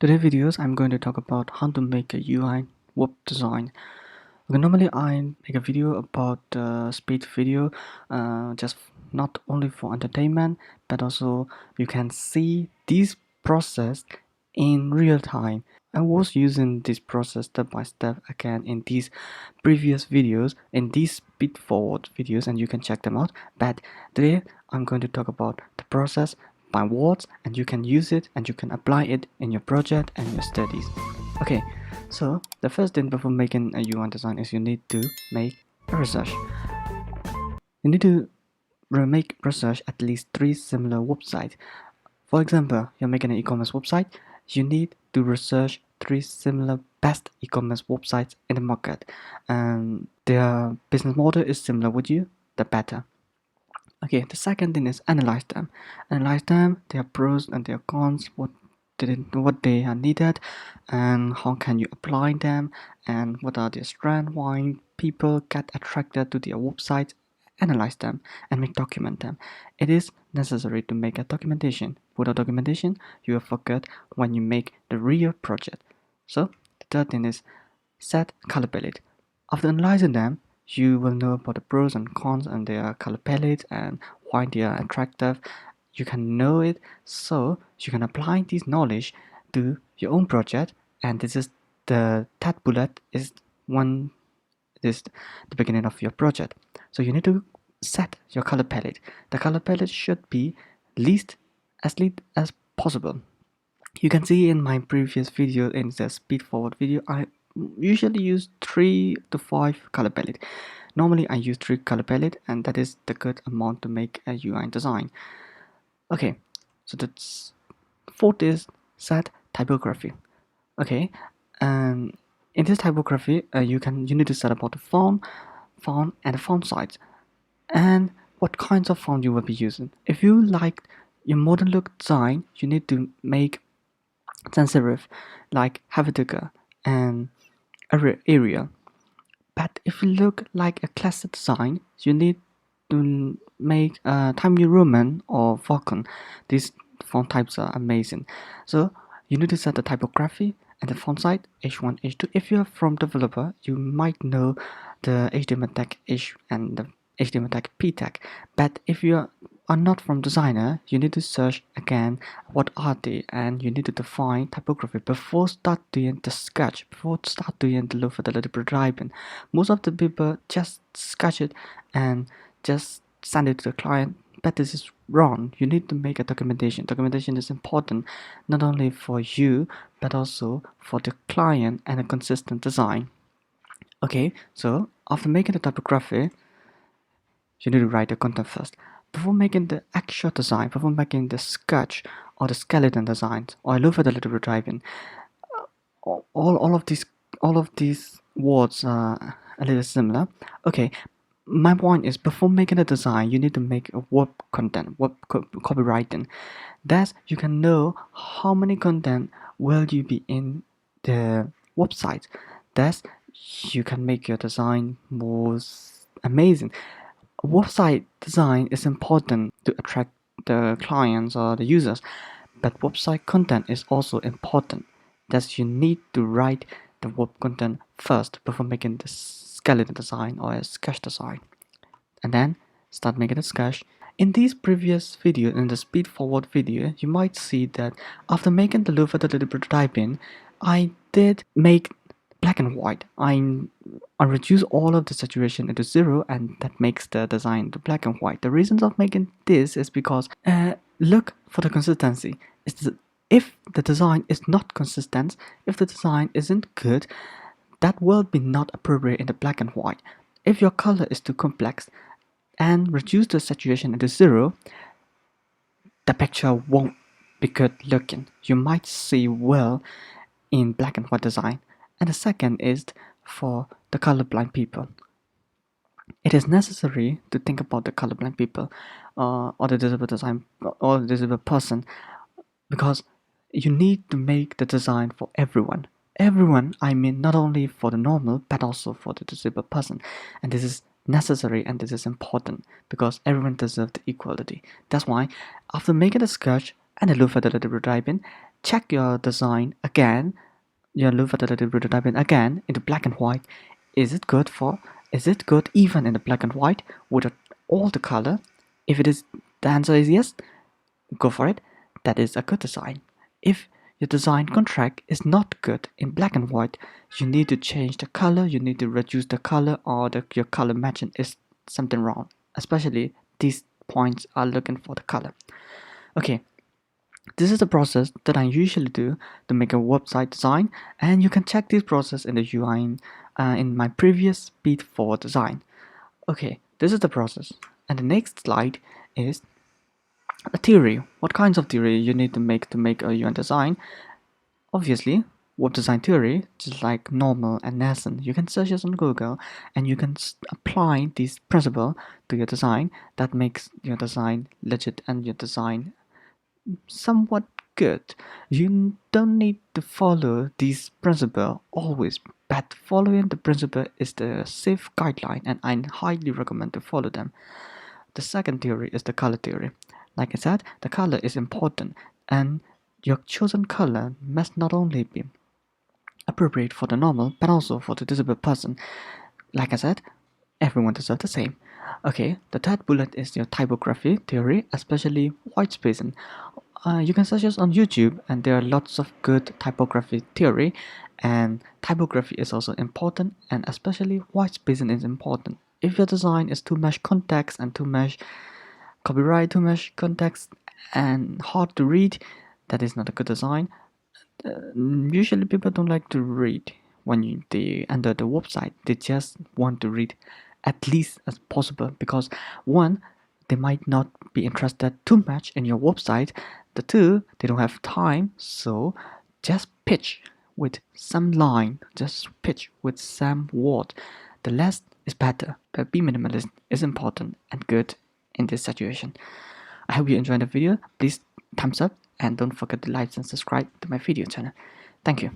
Today videos I'm going to talk about how to make a UI web design. Okay, normally I make a video about speed video, just not only for entertainment, but also you can see this process in real time. I was using this process step by step again in these previous videos, in these speed forward videos, and you can check them out. But today I'm going to talk about the process by words, and you can use it and you can apply it in your project and your studies. Okay, so the first thing before making a UI design is you need to make a research. You need to make research at least 3 similar websites. For example, you're making an e-commerce website, you need to research 3 similar best e-commerce websites in the market, and their business model is similar with you, the better. Okay, the second thing is analyze them. Analyze them, their pros and their cons, what they are needed, and how can you apply them, and what are their strengths, why people get attracted to their website. Analyze them and document them. It is necessary to make a documentation. Without documentation, you will forget when you make the real project. So the third thing is set color palette. After analyzing them, you will know about the pros and cons and their color palette and why they are attractive. You can know it, so you can apply this knowledge to your own project. And this is the third bullet is one is the beginning of your project. So you need to set your color palette. The color palette should be least as possible. You can see in my previous video, in the speed forward video, I usually use 3 to 5 color palette. Normally I use 3 color palette, and that is the good amount to make a UI design. Okay, so that's fourth is set typography. Okay, and in this typography, you need to set about the font and the font size, and what kinds of font you will be using. If you like your modern look design, you need to make sans serif like Helvetica and Arial. But if you look like a classic design, you need to make Times New Roman or Vulcan. These font types are amazing. So you need to set the typography and the font size H1, H2. If you're from developer, you might know the HTML tag H and the HTML tag P tag. But if you are not from designer, you need to search again what are they, and you need to define typography before start doing the sketch, before start doing the low fidelity prototyping. Most of the people just sketch it and just send it to the client, but this is wrong. You need to make a documentation. Documentation is important not only for you but also for the client and a consistent design. Okay, so after making the typography, you need to write the content first. Before making the actual design, before making the sketch or the skeleton designs or low fidelity prototyping, all of these words are a little similar. Okay, my point is before making a design, you need to make a web content, copywriting. Thus, you can know how many content will you be in the website. Thus, you can make your design more amazing. Website design is important to attract the clients or the users, but website content is also important. Thus, you need to write the web content first before making the skeleton design or a sketch design, and then start making a sketch. In this previous video, in the speed forward video, you might see that after making the low fidelity prototyping, I did make black and white. I reduce all of the saturation into 0, and that makes the design to black and white. The reasons of making this is because look for the consistency. If the design is not consistent, if the design isn't good, that will be not appropriate in the black and white. If your color is too complex and reduce the saturation into 0, the picture won't be good looking. You might see well in black and white design. And the second is for the colorblind people. It is necessary to think about the colorblind people or the disabled design or the disabled person, because you need to make the design for everyone. Everyone, I mean not only for the normal but also for the disabled person. And this is necessary and this is important because everyone deserves the equality. That's why after making the sketch and the low fidelity prototyping, check your design again. You look at the prototype again into black and white. Is it good for? Is it good even in the black and white with all the color? If it is, the answer is yes. Go for it. That is a good design. If your design contract is not good in black and white, you need to change the color. You need to reduce the color, or your color matching is something wrong. Especially these points are looking for the color. Okay, this is the process that I usually do to make a website design, and you can check this process in the UI in my previous Speed for Design. Okay, this is the process, and the next slide is a theory. What kinds of theory you need to make a UI design? Obviously, web design theory, just like normal and nascent, you can search this on Google, and you can apply this principle to your design that makes your design legit and your design somewhat good. You don't need to follow this principle always, but following the principle is the safe guideline, and I highly recommend to follow them. The second theory is the color theory. Like I said, the color is important, and your chosen color must not only be appropriate for the normal but also for the disabled person. Like I said, everyone deserves the same. Okay, the third bullet is your typography theory, especially white spacing. You can search this on YouTube, and there are lots of good typography theory, and typography is also important, and especially white spacing is important. If your design is too much context and too much copyright, too much context and hard to read, that is not a good design. Usually people don't like to read when they enter the website. They just want to read at least as possible, because one, they might not be interested too much in your website. The two, they don't have time, so just pitch with some line, just pitch with some word. The less is better, but be minimalist is important and good in this situation. I hope you enjoyed the video. Please thumbs up, and don't forget to like and subscribe to my video channel. Thank you.